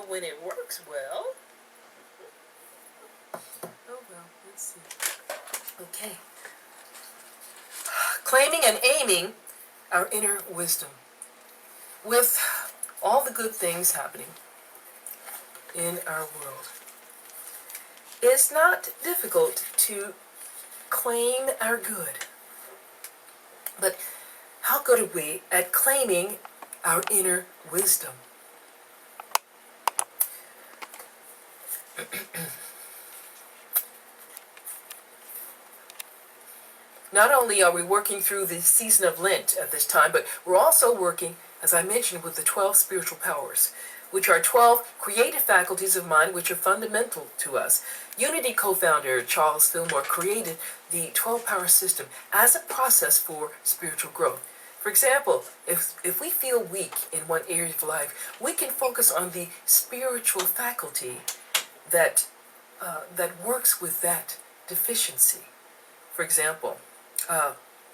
know when it works well. Oh well, let's see. Okay. Claiming and aiming our inner wisdom. With all the good things happening in our world, it's not difficult to claim our good. But how good are we at claiming our inner wisdom? Not only are we working through the season of Lent at this time, but we're also working, as I mentioned, with the 12 spiritual powers, which are 12 creative faculties of mind which are fundamental to us. Unity co-founder Charles Fillmore created the 12-power system as a process for spiritual growth. For example, if we feel weak in one area of life, we can focus on the spiritual faculty that works with that deficiency. For example,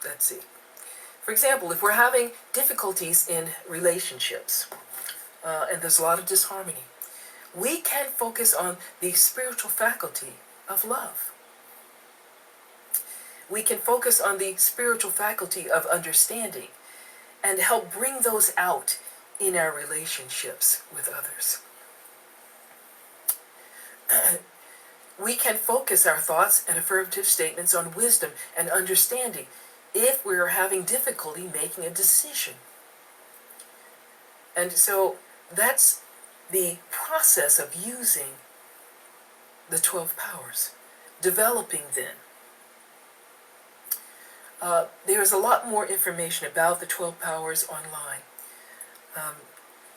let's see. For example, if we're having difficulties in relationships, and there's a lot of disharmony, we can focus on the spiritual faculty of love. We can focus on the spiritual faculty of understanding and help bring those out in our relationships with others. We can focus our thoughts and affirmative statements on wisdom and understanding if we're having difficulty making a decision. And so that's the process of using the 12 powers, developing them. There's a lot more information about the 12 powers online.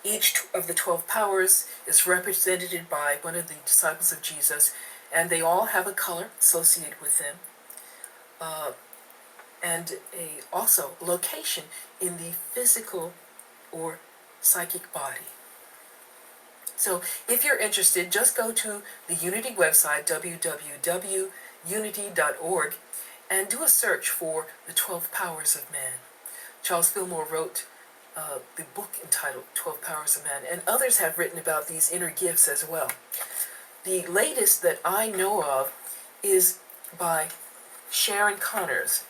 Each of the 12 powers is represented by one of the disciples of Jesus, and they all have a color associated with them, and also location in the physical or psychic body. So if you're interested, just go to the Unity website, www.unity.org, and do a search for the 12 powers of man. Charles Fillmore wrote the book entitled 12 Powers of Man, and others have written about these inner gifts as well. The latest that I know of is by Sharon Connors,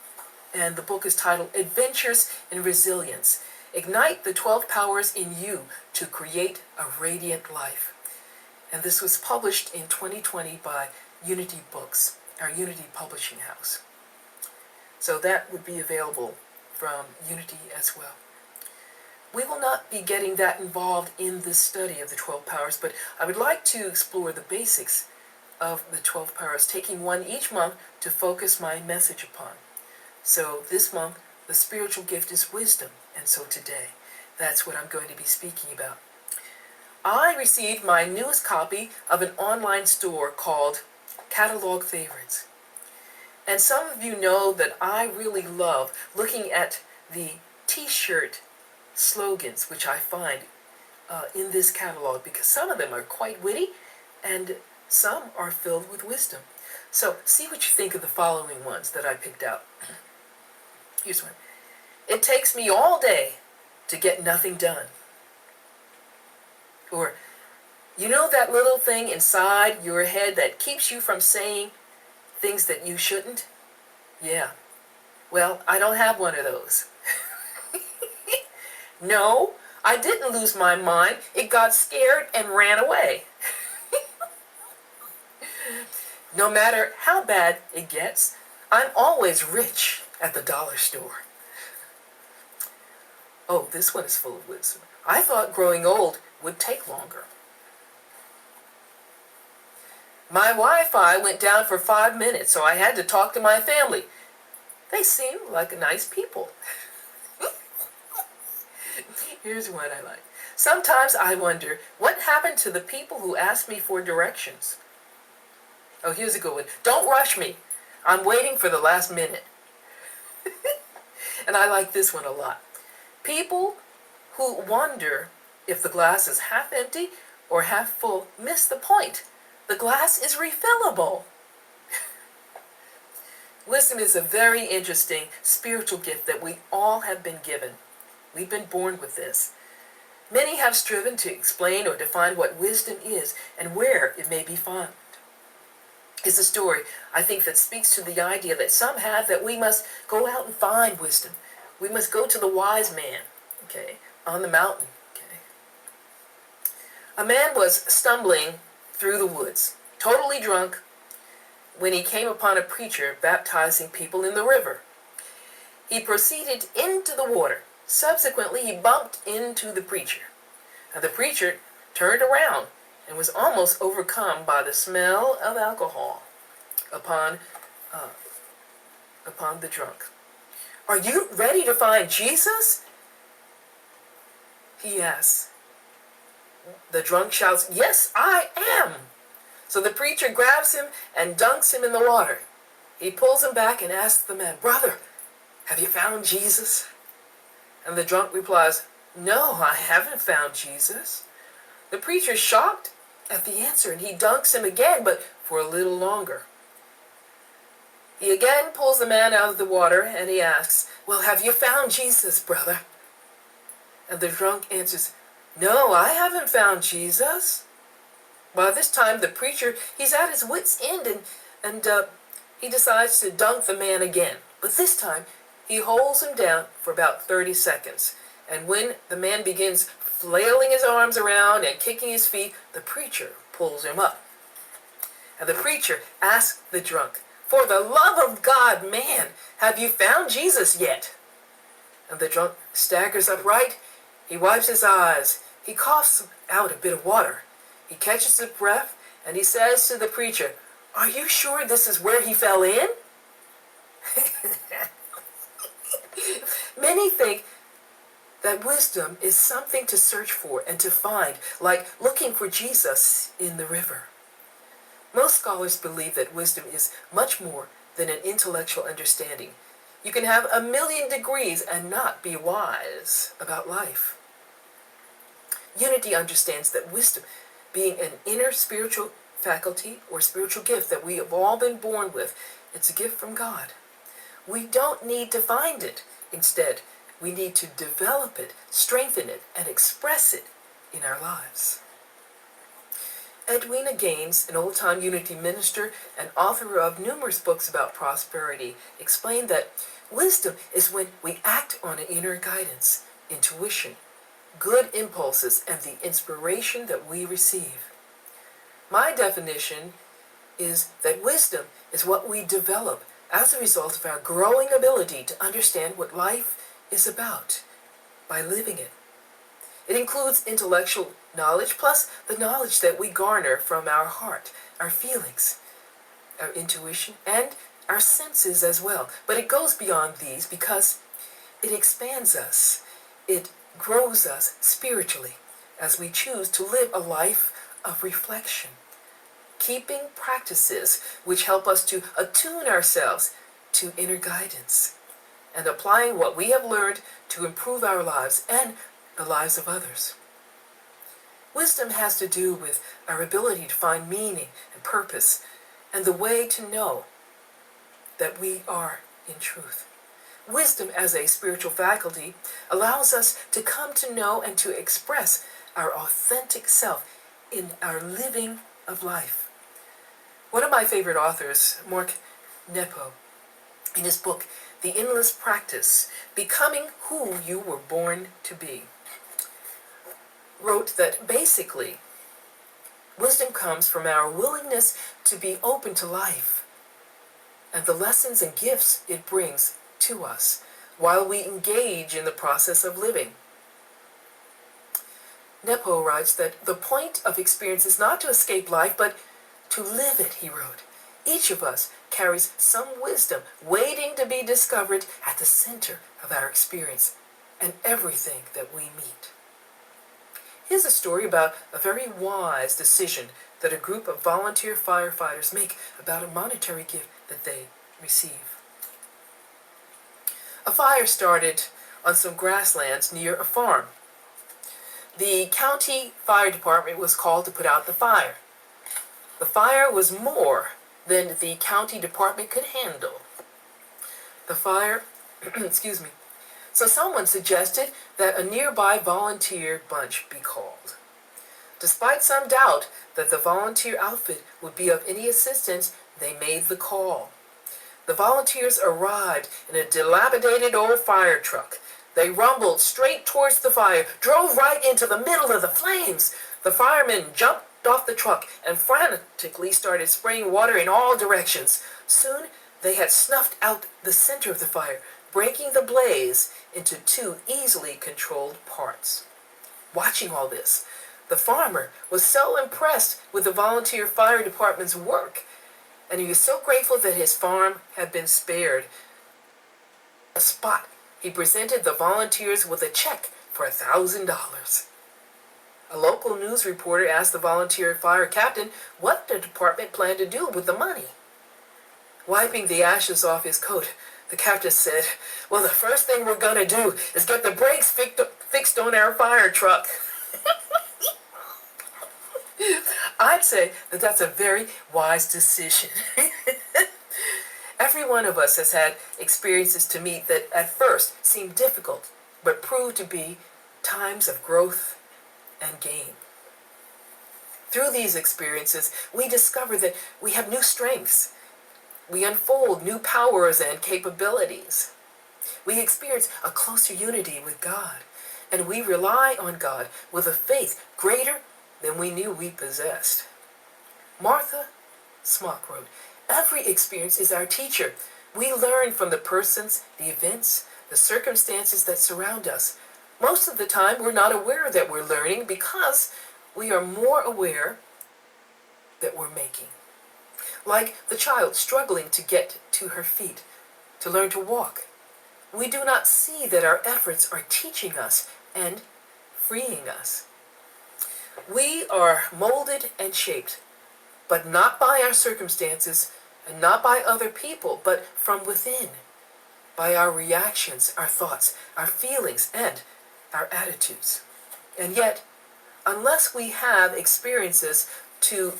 and the book is titled Adventures in Resilience. Ignite the 12 powers in you to create a radiant life. And this was published in 2020 by Unity Books, our Unity publishing house. So that would be available from Unity as well. We will not be getting that involved in this study of the 12 powers, but I would like to explore the basics of the 12 powers, taking one each month to focus my message upon. So this month, the spiritual gift is wisdom, and so today, that's what I'm going to be speaking about. I received my newest copy of an online store called Catalog Favorites. And some of you know that I really love looking at the t-shirt slogans which I find in this catalog, because some of them are quite witty and some are filled with wisdom. So see what you think of the following ones that I picked out. Here's one. It takes me all day to get nothing done. Or, you know that little thing inside your head that keeps you from saying things that you shouldn't? Yeah. Well, I don't have one of those. No, I didn't lose my mind. It got scared and ran away. No matter how bad it gets, I'm always rich at the dollar store. Oh, this one is full of wisdom. I thought growing old would take longer. My Wi-Fi went down for 5 minutes, so I had to talk to my family. They seem like nice people. Here's one I like. Sometimes I wonder what happened to the people who asked me for directions. Oh, here's a good one. Don't rush me. I'm waiting for the last minute. And I like this one a lot. People who wonder if the glass is half empty or half full miss the point. The glass is refillable. Wisdom is a very interesting spiritual gift that we all have been given. We've been born with this. Many have striven to explain or define what wisdom is and where it may be found. It's a story, I think, that speaks to the idea that some have that we must go out and find wisdom. We must go to the wise man, okay, on the mountain, okay. A man was stumbling through the woods, totally drunk, when he came upon a preacher baptizing people in the river. He proceeded into the water. Subsequently, he bumped into the preacher. And the preacher turned around and was almost overcome by the smell of alcohol upon the drunk. "Are you ready to find Jesus?" he asks. The drunk shouts, "Yes, I am." So the preacher grabs him and dunks him in the water. He pulls him back and asks the man, "Brother, have you found Jesus?" And the drunk replies, "No, I haven't found Jesus." The preacher's shocked at the answer, and he dunks him again, but for a little longer. He again pulls the man out of the water, and he asks, "Well, have you found Jesus, brother?" And the drunk answers, "No, I haven't found Jesus." By this time, the preacher, he's at his wit's end, and he decides to dunk the man again. But this time, he holds him down for about 30 seconds. And when the man begins flailing his arms around and kicking his feet, the preacher pulls him up. And the preacher asks the drunk, "For the love of God, man, have you found Jesus yet?" And the drunk staggers upright. He wipes his eyes. He coughs out a bit of water. He catches his breath, and he says to the preacher, "Are you sure this is where he fell in?" Many think that wisdom is something to search for and to find, like looking for Jesus in the river. Most scholars believe that wisdom is much more than an intellectual understanding. You can have 1,000,000 degrees and not be wise about life. Unity understands that wisdom, being an inner spiritual faculty or spiritual gift that we have all been born with, it's a gift from God. We don't need to find it. Instead, we need to develop it, strengthen it, and express it in our lives. Edwina Gaines, an old-time Unity minister and author of numerous books about prosperity, explained that wisdom is when we act on an inner guidance, intuition, good impulses, and the inspiration that we receive. My definition is that wisdom is what we develop as a result of our growing ability to understand what life is about by living it. It includes intellectual knowledge plus the knowledge that we garner from our heart, our feelings, our intuition, and our senses as well. But it goes beyond these because it expands us. It grows us spiritually as we choose to live a life of reflection, keeping practices which help us to attune ourselves to inner guidance, and applying what we have learned to improve our lives and the lives of others. Wisdom has to do with our ability to find meaning and purpose and the way to know that we are in truth. Wisdom as a spiritual faculty allows us to come to know and to express our authentic self in our living of life. One of my favorite authors, Mark Nepo, in his book, The Endless Practice, Becoming Who You Were Born to Be, wrote that basically, wisdom comes from our willingness to be open to life and the lessons and gifts it brings to us while we engage in the process of living. Nepo writes that the point of experience is not to escape life, but to live it, he wrote. Each of us carries some wisdom waiting to be discovered at the center of our experience and everything that we meet. Here's a story about a very wise decision that a group of volunteer firefighters make about a monetary gift that they receive. A fire started on some grasslands near a farm. The county fire department was called to put out the fire. The fire was more than the county department could handle. The fire, So someone suggested that a nearby volunteer bunch be called. Despite some doubt that the volunteer outfit would be of any assistance, they made the call. The volunteers arrived in a dilapidated old fire truck. They rumbled straight towards the fire, drove right into the middle of the flames. The firemen jumped off the truck and frantically started spraying water in all directions. Soon they had snuffed out the center of the fire, breaking the blaze into two easily controlled parts. Watching all this, the farmer was so impressed with the volunteer fire department's work, and he was so grateful that his farm had been spared a spot. He presented the volunteers with a check for $1,000. A local news reporter asked the volunteer fire captain what the department planned to do with the money. Wiping the ashes off his coat, the captain said, "Well, the first thing we're going to do is get the brakes fixed on our fire truck." I'd say that that's a very wise decision. Every one of us has had experiences to meet that at first seemed difficult, but proved to be times of growth and gain. Through these experiences, we discover that we have new strengths. We unfold new powers and capabilities. We experience a closer unity with God, and we rely on God with a faith greater than we knew we possessed. Martha Smock wrote, "Every experience is our teacher. We learn from the persons, the events, the circumstances that surround us. Most of the time, we're not aware that we're learning because we are more aware that we're making. Like the child struggling to get to her feet, to learn to walk. We do not see that our efforts are teaching us and freeing us. We are molded and shaped, but not by our circumstances and not by other people, but from within, by our reactions, our thoughts, our feelings, and our attitudes. And yet, unless we have experiences to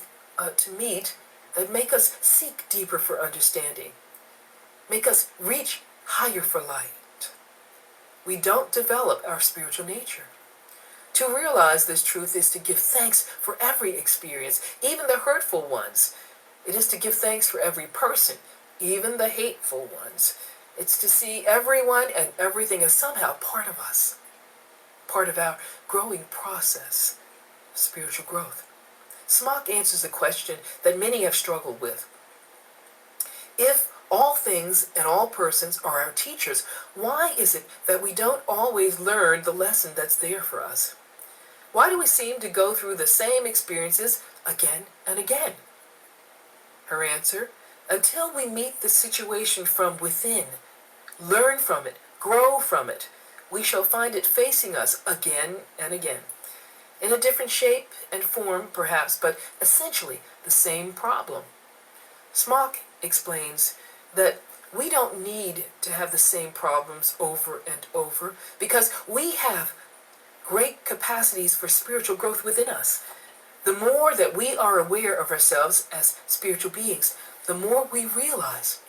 meet that make us seek deeper for understanding, make us reach higher for light, we don't develop our spiritual nature. To realize this truth is to give thanks for every experience, even the hurtful ones. It is to give thanks for every person, even the hateful ones. It's to see everyone and everything as somehow part of us, part of our growing process of spiritual growth. Smock answers a question that many have struggled with. If all things and all persons are our teachers, why is it that we don't always learn the lesson that's there for us? Why do we seem to go through the same experiences again and again? Her answer, until we meet the situation from within, learn from it, grow from it, we shall find it facing us again and again. In a different shape and form, perhaps, but essentially the same problem. Smock explains that we don't need to have the same problems over and over because we have great capacities for spiritual growth within us. The more that we are aware of ourselves as spiritual beings, the more we realize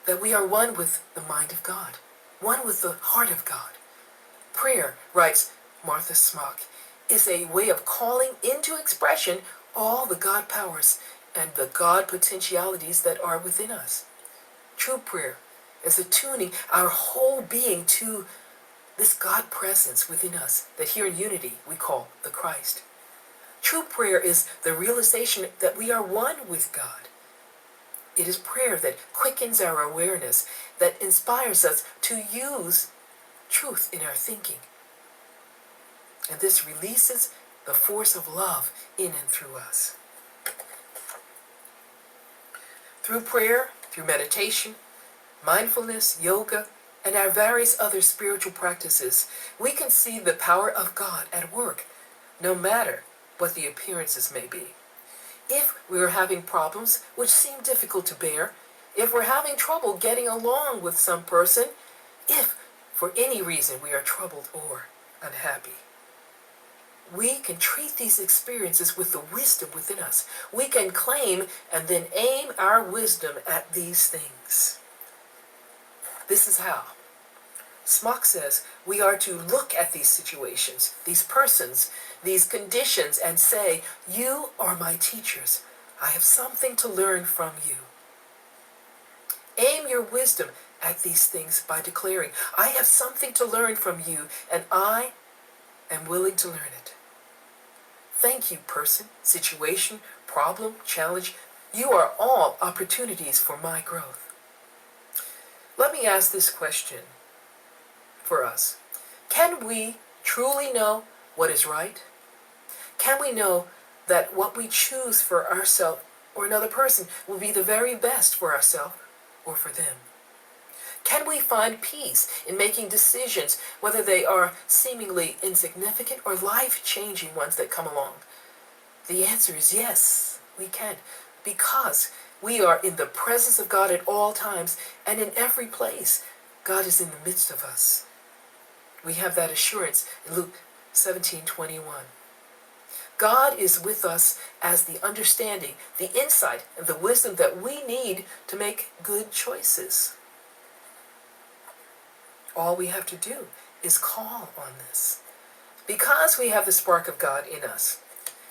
that we are one with the mind of God, one with the heart of God. Prayer, writes Martha Smock, is a way of calling into expression all the God powers and the God potentialities that are within us. True prayer is attuning our whole being to this God presence within us that here in unity we call the Christ. True prayer is the realization that we are one with God. It is prayer that quickens our awareness, that inspires us to use truth in our thinking. And this releases the force of love in and through us. Through prayer, through meditation, mindfulness, yoga, and our various other spiritual practices, we can see the power of God at work, no matter what the appearances may be. If we are having problems which seem difficult to bear, if we're having trouble getting along with some person, if for any reason we are troubled or unhappy, we can treat these experiences with the wisdom within us. We can claim and then aim our wisdom at these things. This is how. Smock says we are to look at these situations, these persons, these conditions, and say, you are my teachers. I have something to learn from you. Aim your wisdom at these things by declaring, I have something to learn from you, and I am willing to learn it. Thank you, person, situation, problem, challenge. You are all opportunities for my growth. Let me ask this question for us. Can we truly know what is right? Can we know that what we choose for ourselves or another person will be the very best for ourselves or for them? Can we find peace in making decisions, whether they are seemingly insignificant or life-changing ones that come along? The answer is yes, we can, because we are in the presence of God at all times and in every place. God is in the midst of us. We have that assurance in Luke 17:21. God is with us as the understanding, the insight, and the wisdom that we need to make good choices. All we have to do is call on this. Because we have the spark of God in us,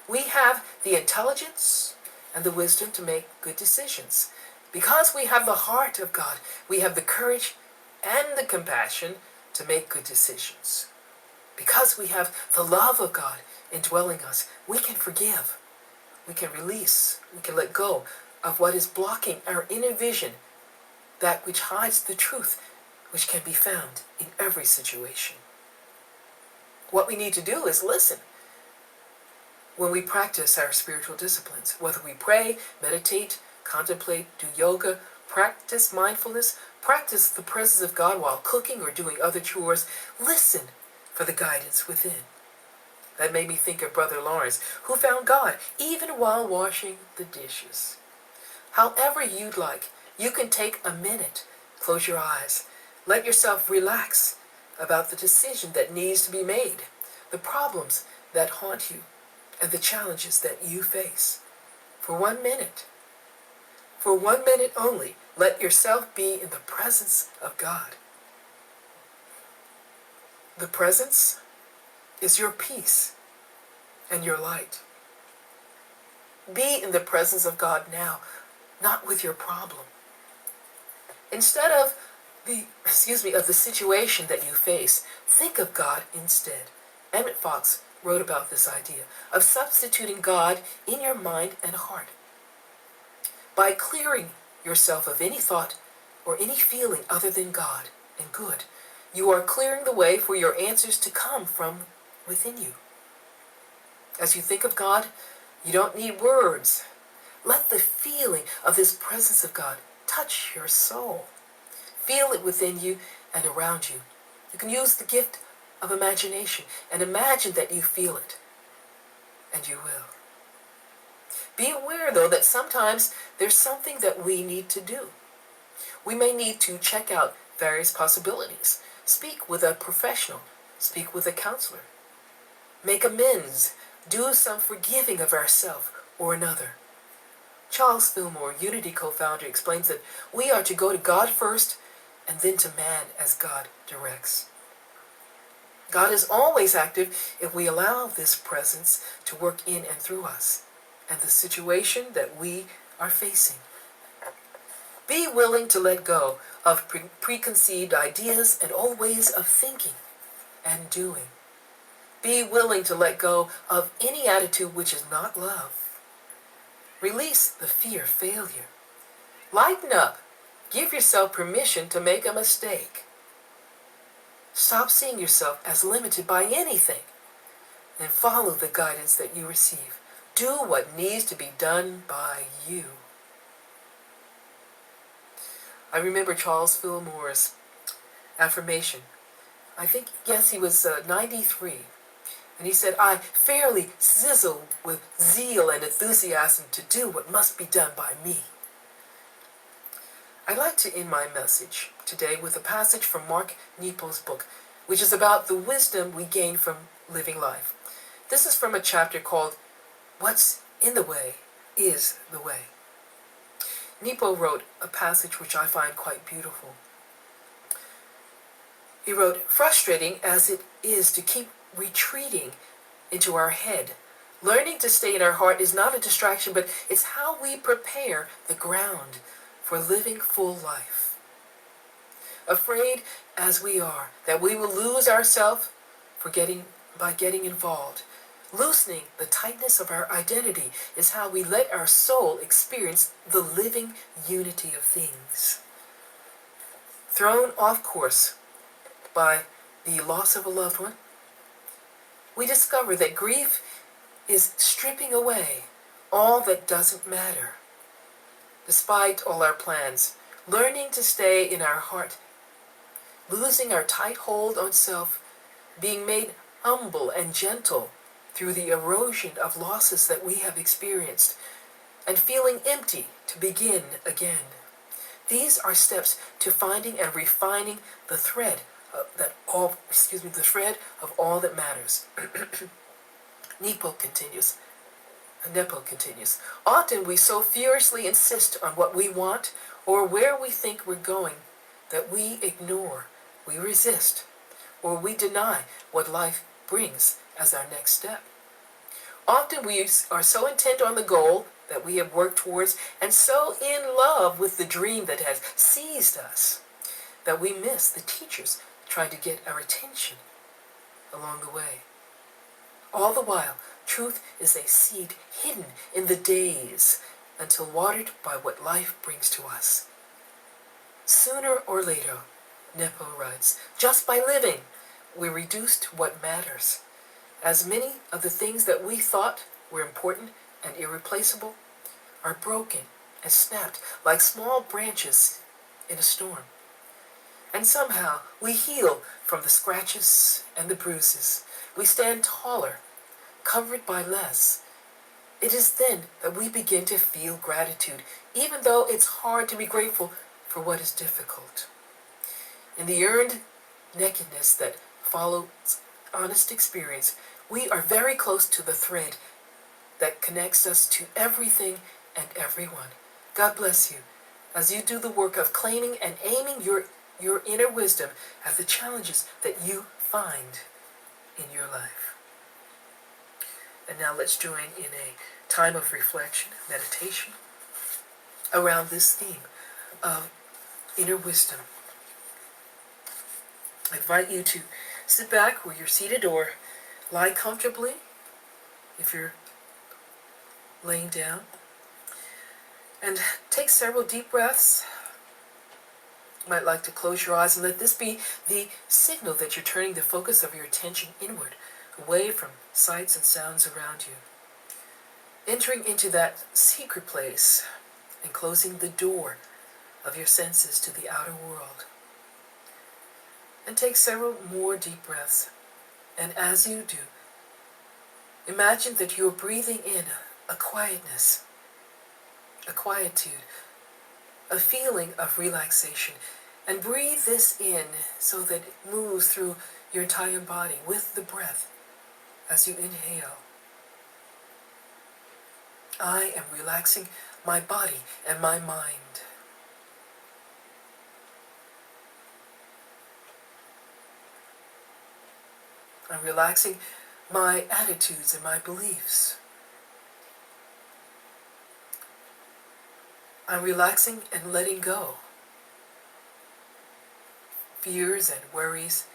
we have the intelligence and the wisdom to make good decisions. Because we have the heart of God, we have the courage and the compassion to make good decisions. Because we have the love of God indwelling us, we can forgive, we can release, we can let go of what is blocking our inner vision, that which hides the truth, which can be found in every situation. What we need to do is listen when we practice our spiritual disciplines, whether we pray, meditate, contemplate, do yoga, practice mindfulness, practice the presence of God while cooking or doing other chores. Listen for the guidance within. That made me think of Brother Lawrence, who found God even while washing the dishes. However you'd like, you can take a minute, close your eyes, let yourself relax about the decision that needs to be made, the problems that haunt you, and the challenges that you face. For 1 minute. For 1 minute only, let yourself be in the presence of God. The presence is your peace and your light. Be in the presence of God now, not with your problem. Instead of the situation that you face, think of God instead. Emmett Fox wrote about this idea of substituting God in your mind and heart. By clearing yourself of any thought or any feeling other than God and good, you are clearing the way for your answers to come from within you. As you think of God, you don't need words. Let the feeling of this presence of God touch your soul. Feel it within you and around you. You can use the gift of imagination and imagine that you feel it. And you will. Be aware, though, that sometimes there's something that we need to do. We may need to check out various possibilities. Speak with a professional. Speak with a counselor. Make amends. Do some forgiving of ourselves or another. Charles Fillmore, Unity co-founder, explains that we are to go to God first and then to man as God directs. God is always active if we allow this presence to work in and through us and the situation that we are facing. Be willing to let go of preconceived ideas and old ways of thinking and doing. Be willing to let go of any attitude which is not love. Release the fear of failure. Lighten up. Give yourself permission to make a mistake. Stop seeing yourself as limited by anything and follow the guidance that you receive. Do what needs to be done by you. I remember Charles Fillmore's affirmation. I think, yes, he was 93. And he said, I fairly sizzle with zeal and enthusiasm to do what must be done by me. I'd like to end my message today with a passage from Mark Nepo's book, which is about the wisdom we gain from living life. This is from a chapter called What's in the Way is the Way. Nepo wrote a passage which I find quite beautiful. He wrote, frustrating as it is to keep retreating into our head, learning to stay in our heart is not a distraction, but it's how we prepare the ground for living full life. Afraid as we are that we will lose ourselves by getting involved. Loosening the tightness of our identity is how we let our soul experience the living unity of things. Thrown off course by the loss of a loved one, we discover that grief is stripping away all that doesn't matter. Despite all our plans, learning to stay in our heart, losing our tight hold on self, being made humble and gentle through the erosion of losses that we have experienced, and feeling empty to begin again. These are steps to finding and refining the thread the thread of all that matters. Nepo continues. Often we so furiously insist on what we want or where we think we're going that we ignore, we resist, or we deny what life brings as our next step. Often we are so intent on the goal that we have worked towards and so in love with the dream that has seized us that we miss the teachers trying to get our attention along the way. All the while, truth is a seed hidden in the days until watered by what life brings to us. Sooner or later, Nepo writes, just by living, we reduce to what matters. As many of the things that we thought were important and irreplaceable are broken and snapped like small branches in a storm. And somehow we heal from the scratches and the bruises. We stand taller, covered by less. It is then that we begin to feel gratitude, even though it's hard to be grateful for what is difficult. In the earned nakedness that follows honest experience, we are very close to the thread that connects us to everything and everyone. God bless you as you do the work of claiming and aiming your inner wisdom at the challenges that you find in your life. And now let's join in a time of reflection, meditation, around this theme of inner wisdom. I invite you to sit back where you're seated or lie comfortably if you're laying down. And take several deep breaths. You might like to close your eyes and let this be the signal that you're turning the focus of your attention inward, away from sights and sounds around you. Entering into that secret place and closing the door of your senses to the outer world. And take several more deep breaths. And as you do, imagine that you're breathing in a quietness, a quietude, a feeling of relaxation. And breathe this in so that it moves through your entire body with the breath as you inhale. I am relaxing my body and my mind. I'm relaxing my attitudes and my beliefs. I'm relaxing and letting go fears and worries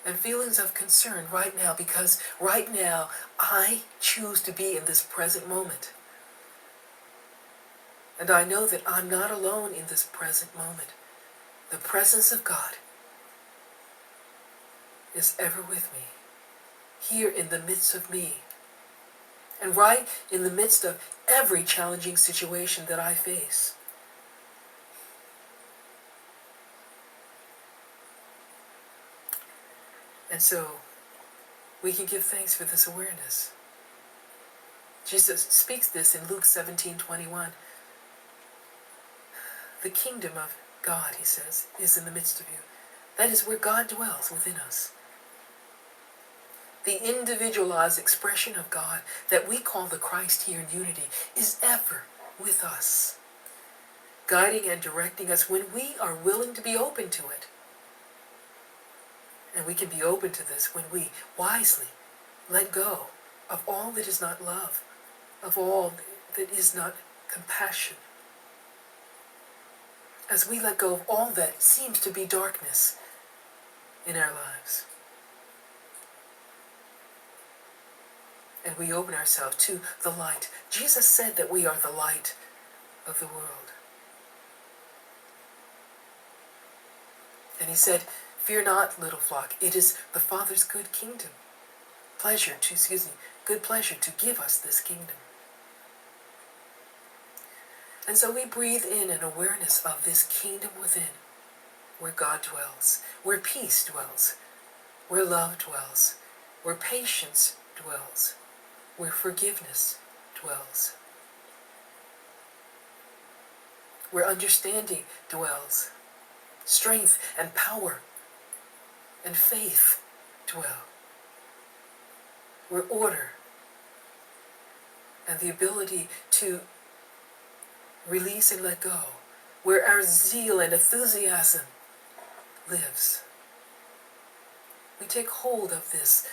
and feelings of concern right now, because right now I choose to be in this present moment. And I know that I'm not alone in this present moment. The presence of God is ever with me, here in the midst of me, and right in the midst of every challenging situation that I face. And so, we can give thanks for this awareness. Jesus speaks this in Luke 17:21. The kingdom of God, he says, is in the midst of you. That is where God dwells within us. The individualized expression of God that we call the Christ here in unity is ever with us. guiding and directing us when we are willing to be open to it. And we can be open to this when we wisely let go of all that is not love, of all that is not compassion. As we let go of all that seems to be darkness in our lives. And we open ourselves to the light. Jesus said that we are the light of the world. And he said, "Fear not, little flock, it is the Father's good kingdom. Good pleasure to give us this kingdom." And so we breathe in an awareness of this kingdom within, where God dwells, where peace dwells, where love dwells, where patience dwells, where forgiveness dwells, where understanding dwells, strength and power and faith dwell, where order and the ability to release and let go, where our zeal and enthusiasm lives. We take hold of this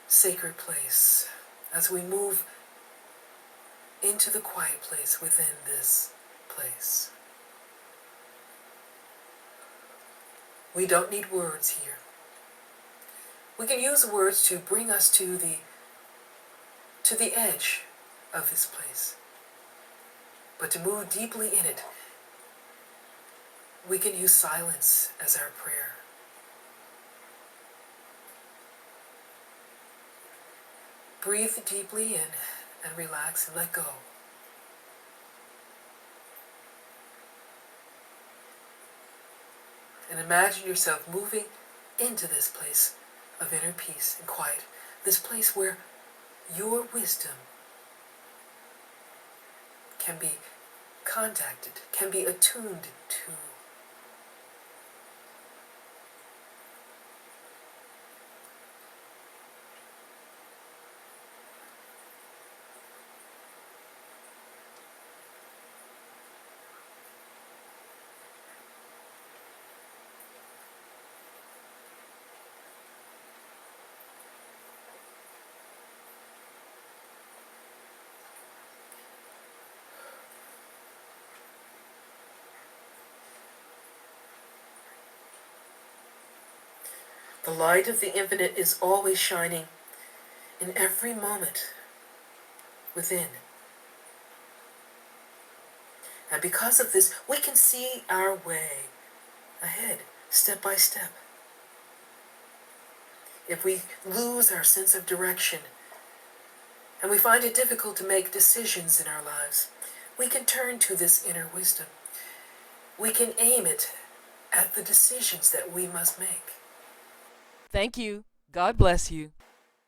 sacred place as we move into the quiet place within this place. We don't need words here. We can use words to bring us to the edge of this place. But to move deeply in it, we can use silence as our prayer. Breathe deeply in and relax and let go. And imagine yourself moving into this place of inner peace and quiet, this place where your wisdom can be contacted, can be attuned to. The light of the infinite is always shining in every moment within. And because of this, we can see our way ahead, step by step. If we lose our sense of direction and we find it difficult to make decisions in our lives, we can turn to this inner wisdom. We can aim it at the decisions that we must make. Thank you. God bless you.